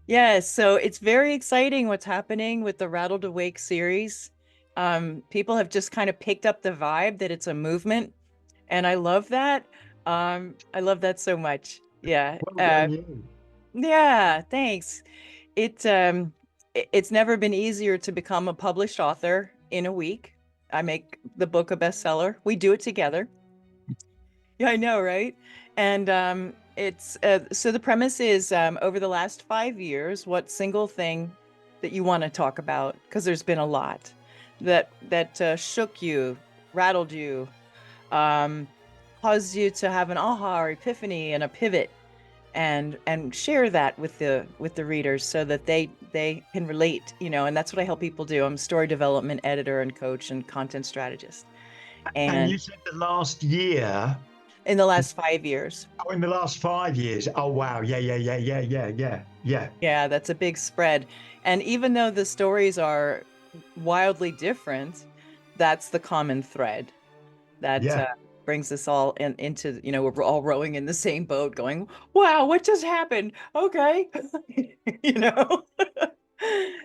Yes, so it's very exciting what's happening with the Rattled Awake series. People have just kind of picked up the vibe that it's a movement, and I love that. I love that so much. Yeah. Well done, you. Yeah, thanks. It's never been easier to become a published author in a week. I make the book a bestseller. We do it together. Yeah, I know, right? And it's so the premise is over the last 5 years, what single thing that you want to talk about? Because there's been a lot that shook you, rattled you, um, caused you to have an aha or epiphany and a pivot, and share that with the readers so that they can relate, and that's what I help people do. I'm a story development editor and coach and content strategist. And And you said the last year, in the last 5 years. oh, in the last 5 years. Oh, wow. Yeah, yeah, yeah, yeah, yeah, yeah, yeah, Yeah, that's a big spread. And even though the stories are wildly different, that's the common thread that yeah, brings us all into, we're all rowing in the same boat going, wow, what just happened? Okay. You know?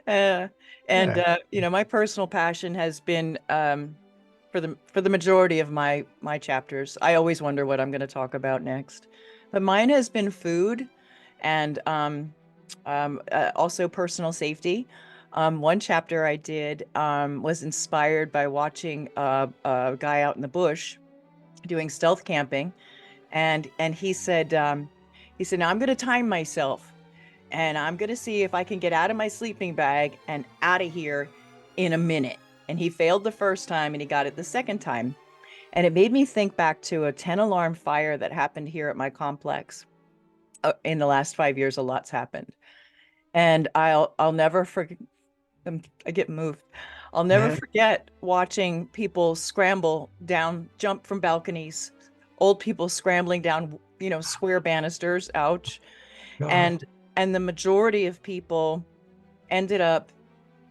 Uh, and yeah. my personal passion has been for the majority of my chapters. I always wonder what I'm going to talk about next. But mine has been food and also personal safety. One chapter I did was inspired by watching a guy out in the bush doing stealth camping, and he said, now I'm going to time myself, and I'm going to see if I can get out of my sleeping bag and out of here in a minute. And he failed the first time, and he got it the second time. And it made me think back to a 10 alarm fire that happened here at my complex. In the last 5 years, a lot's happened. And I'll never forget. I get moved. I'll never Yeah. forget watching people scramble down, jump from balconies, old people scrambling down, square banisters, ouch. God. And the majority of people ended up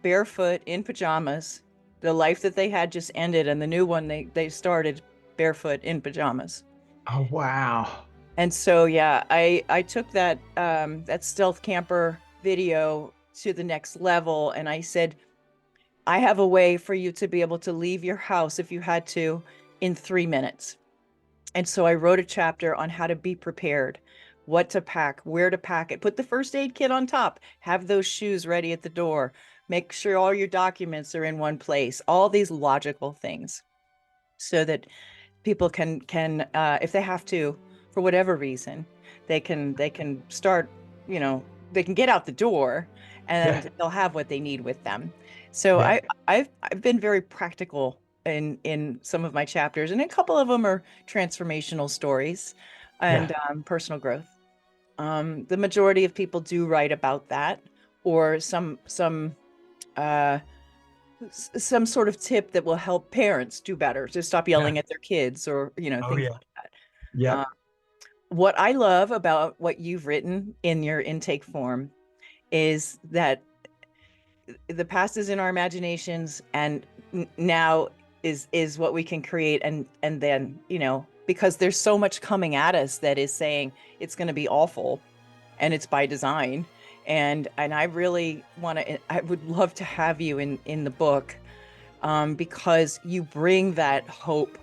barefoot in pajamas. The life that they had just ended, and the new one they started barefoot in pajamas. Oh, wow. And so yeah, I took that stealth camper video to the next level, and I said, I have a way for you to be able to leave your house if you had to in 3 minutes. And so I wrote a chapter on how to be prepared, what to pack, where to pack it, put the first aid kit on top, have those shoes ready at the door, make sure all your documents are in one place, all these logical things so that people can if they have to, for whatever reason, they can start, they can get out the door Yeah, and they'll have what they need with them. So yeah, I've been very practical in some of my chapters, and a couple of them are transformational stories and yeah. personal growth. The majority of people do write about that, or uh some sort of tip that will help parents do better, to stop Yeah. yelling at their kids, or Oh, things yeah. like that. Yeah. What I love about what you've written in your intake form is that the past is in our imaginations, and now is what we can create, and then, because there's so much coming at us that is saying it's going to be awful, and it's by design. And I would love to have you in the book, because you bring that hope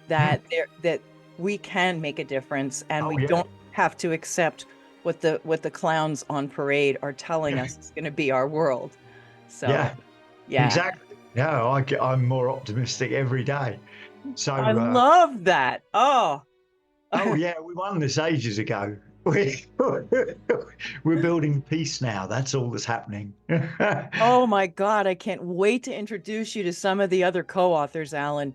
Mm. that we can make a difference, and Oh, we yeah. don't have to accept what the clowns on parade are telling Yeah. us is going to be our world. So, Yeah. yeah, Exactly. No, I'm more optimistic every day. So, I love that. Oh, oh, yeah, we won this ages ago. We, we're building peace now. That's all that's happening. oh my God, I can't wait to introduce you to some of the other co-authors, Alan.